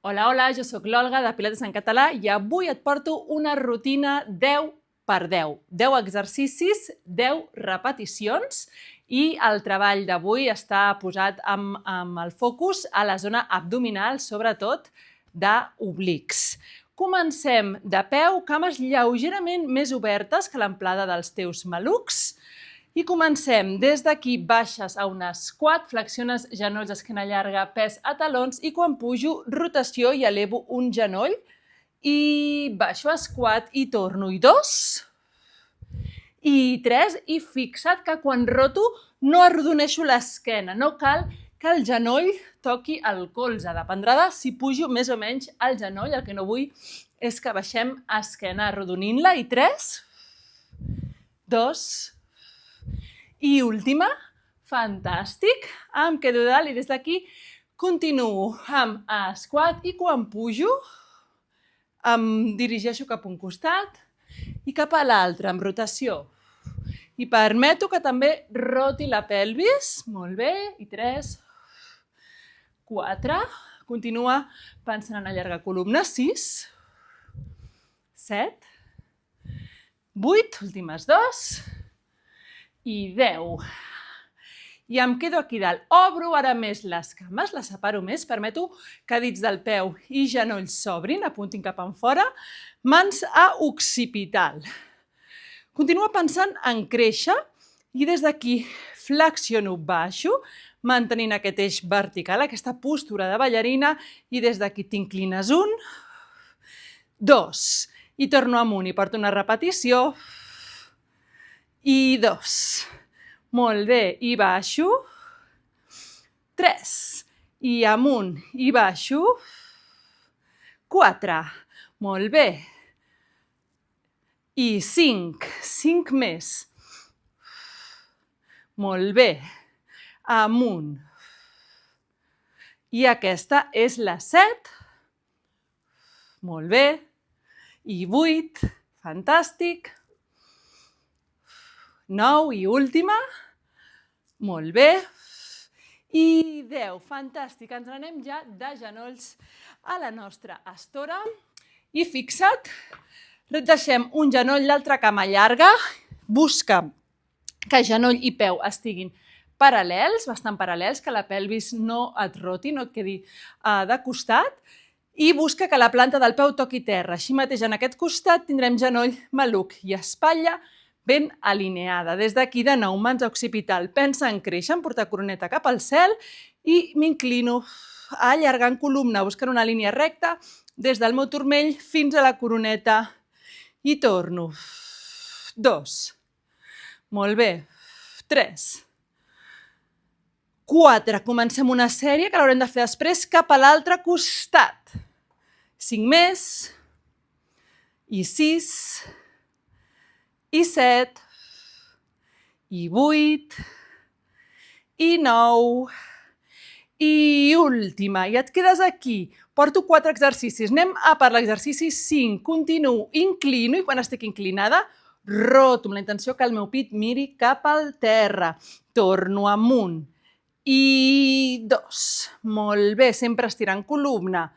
Hola, hola, jo sóc l'Olga de Pilates en català i avui et porto una rutina 10x10. 10 exercicis, 10 repeticions i el treball d'avui està posat amb el focus a la zona abdominal, sobretot d'oblics. Comencem de peu, cames lleugerament més obertes que l'amplada dels teus malucs. I comencem. Des d'aquí baixes a un squat, flexiones genolls, esquena llarga, pes a talons i quan pujo, rotació i elevo un genoll i baixo a squat i torno. I 2, i 3, i fixa't que quan roto no arrodoneixo l'esquena, no cal que el genoll toqui el colze. Dependrà de si pujo més o menys el genoll, el que no vull és que baixem esquena arrodonint-la. I 3, 2, i última, fantàstic, em quedo dalt i des d'aquí continuo amb squat i quan pujo em dirigeixo cap a un costat i cap a l'altre, amb rotació. I permeto que també roti la pelvis, molt bé, i 3, 4, continua pensant en allargar columna, 6, 7, 8, últimes 2, i 10. I em quedo aquí dalt. Obro ara més les cames, les separo més, permeto que dits del peu i genolls s'obrin, apuntin cap enfora, mans a occipital. Continua pensant en créixer i des d'aquí flexiono, baixo, mantenint aquest eix vertical, aquesta postura de ballarina, i des d'aquí t'inclines 1, 2, i torno amunt i porto una repetició, i 2, molt bé, i baixo, 3, i amunt, i baixo, 4, molt bé, i 5 més, molt bé, amunt, i aquesta és la 7, molt bé, i 8, fantàstic, 9 i última, molt bé, i 10, fantàstic, ens n'anem ja de genolls a la nostra estora i fixa't, deixem un genoll, l'altra cama llarga, busca que genoll i peu estiguin paral·lels, bastant paral·lels, que la pelvis no et roti, no et quedi de costat, i busca que la planta del peu toqui terra. Així mateix en aquest costat tindrem genoll, maluc i espatlla ben alineada. Des d'aquí de nou, mans a occipital, pensa en créixer, en portar coroneta cap al cel i m'inclino allargant columna, buscant una línia recta des del meu turmell fins a la coroneta i torno. 2, molt bé, 3, 4, comencem una sèrie que l'haurem de fer després cap a l'altre costat. 5 més, i 6, i 7, i 8, i 9, i última. I et quedes aquí. Porto 4 exercicis. Anem a per l'exercici 5. Continuo, inclino i quan estic inclinada, roto amb la intenció que el meu pit miri cap al terra. Torno amunt. I 2. Molt bé, sempre estirant columna.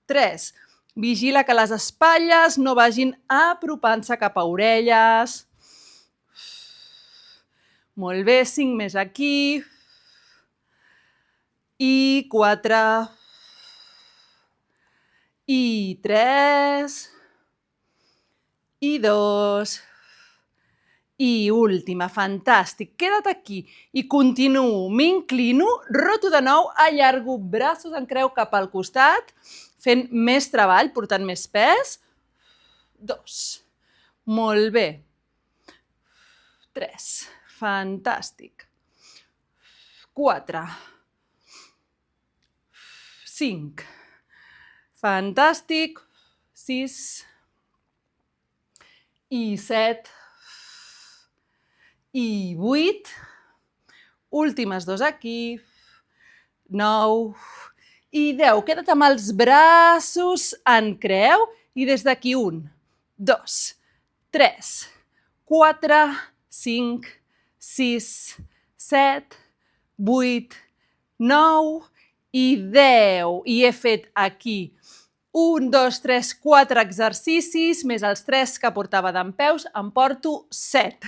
3. Vigila que les espatlles no vagin apropant-se cap a orelles. Molt bé, 5 més aquí. I 4. I 3. I 2. I última, fantàstic. Queda't aquí i continuo, m'inclino, roto de nou, allargo braços en creu cap al costat, fent més treball, portant més pes. 2. Molt bé. 3. Fantàstic. 4. 5. Fantàstic. 6. I 7. I 8. Últimes 2 aquí. 9. I 10. Queda't amb els braços en creu i des d'aquí 1, 2, 3, 4, 5, 6, 7, 8, 9 i 10. I he fet aquí 1, 2, 3, 4 exercicis, més els 3 que portava dempeus, em porto 7.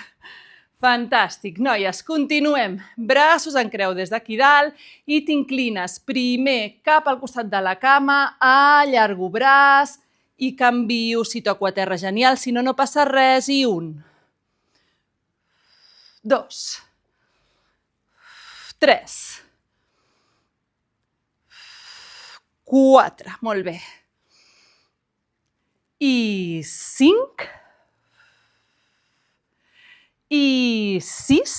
Fantàstic, noies, continuem. Braços en creu des d'aquí dalt i t'inclines primer cap al costat de la cama, allargo braç i canvio, si toco a terra, genial, si no, no passa res, i 1, 2, 3, 4, molt bé, i 5, i 6,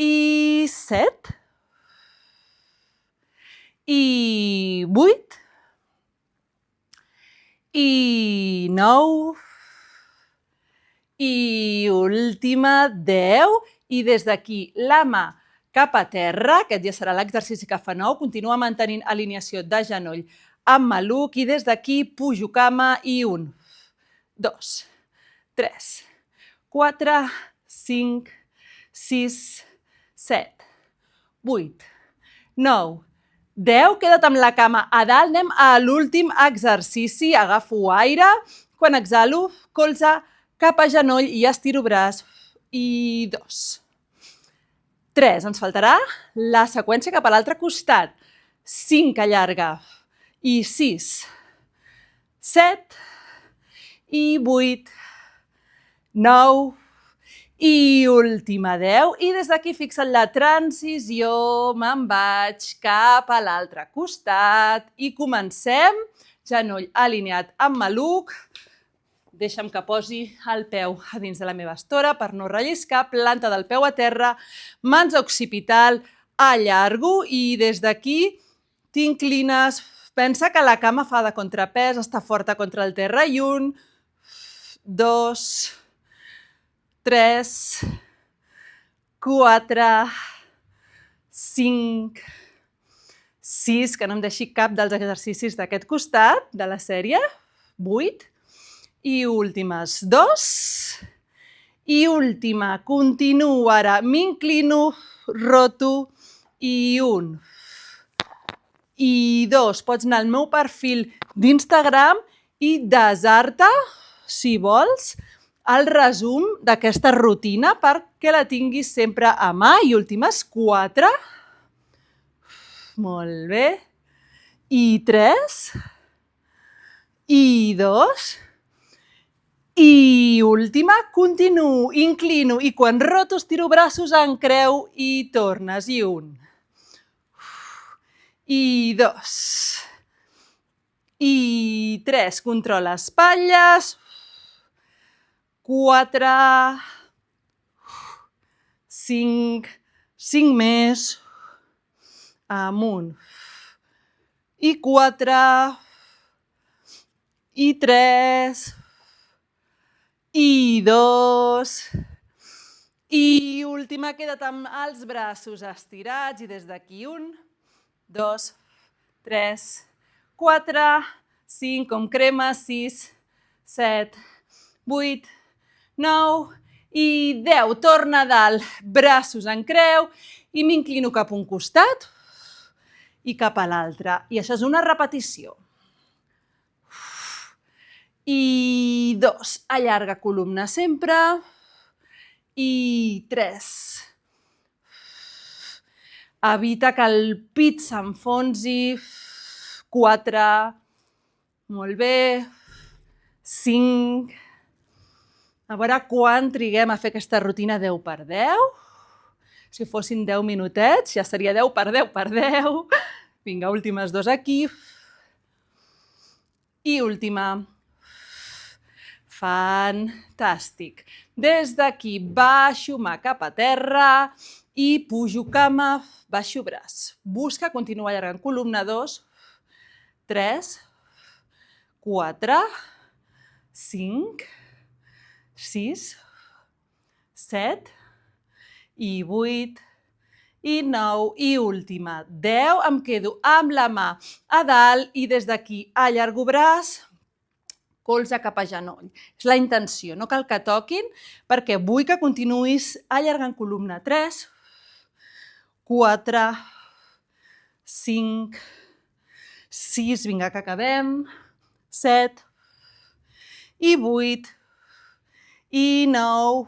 i 7, i 8, i 9, i última 10, i des d'aquí la mà cap a terra, aquest ja serà l'exercici que fa 9, continua mantenint alineació de genoll amb maluc, i des d'aquí pujo cama i 1, 2, 3, 4, 5, 6, 7, 8, 9, 10. Queda't amb la cama a dalt. Anem a l'últim exercici. Agafo aire. Quan exhalo, colze cap a genoll i estiro braç. I 2, 3. Ens faltarà la seqüència cap a l'altre costat. 5, allarga. I 6, 7, i 8, 9, i última 10. I des d'aquí fixa't la transició, me'n vaig cap a l'altre costat i comencem. Genoll alineat amb maluc. Deixa'm que posi el peu a dins de la meva estora per no relliscar. Planta del peu a terra, mans a occipital, allargo i des d'aquí t'inclines. Pensa que la cama fa de contrapès, està forta contra el terra. I 1, 2, 3, 4, 5, 6, que no em deixi cap dels exercicis d'aquest costat de la sèrie. 8. I últimes 2. I última, continuo ara, m'inclino, roto, i 1, i 2. Pots anar al meu perfil d'Instagram i desar-te, si vols, el resum d'aquesta rutina perquè la tinguis sempre a mà. I últimes 4. Molt bé. I 3. I 2. I última, continuo, inclino i quan roto estiro braços en creu i tornes. I 1. I 2. I 3. Controla espatlles. 4. 5. 5 més. Amunt. I 4. I 3. I 2, i última, queda't amb els braços estirats i des d'aquí 1, 2, 3, 4, 5, com crema, 6, 7, 8, 9 i 10. Torna a dalt, braços en creu i m'inclino cap a un costat i cap a l'altre. I això és una repetició. I 2, allarga columna sempre. I 3, evita que el pit s'enfonsi. 4, molt bé. 5, a veure quan triguem a fer aquesta rutina 10 per 10. Si fossin 10 minutets, ja seria 10 per 10 per 10. Vinga, últimes 2 aquí. I última. Fantàstic. Des d'aquí baixo mà cap a terra i pujo cama, baixo braç. Busca continuar allargant columna. 2, 3, 4, 5, 6, 7, i 8, i 9, i última 10. Em quedo amb la mà a dalt i des d'aquí allargo braç, colze cap a genoll. És la intenció, no cal que toquin, perquè vull que continuïs allargant columna. 3, 4, 5, 6, vinga que acabem, 7, i 8, i 9,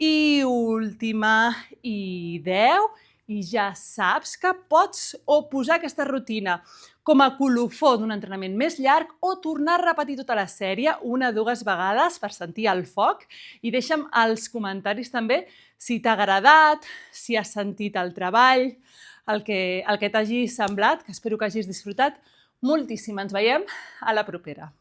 i última, i 10, i ja saps que pots o posar aquesta rutina com a colofó d'un entrenament més llarg o tornar a repetir tota la sèrie una o dues vegades per sentir el foc i deixa'm als comentaris també si t'ha agradat, si has sentit el treball, el que t'hagi semblat, que espero que hagis disfrutat moltíssim. Ens veiem a la propera.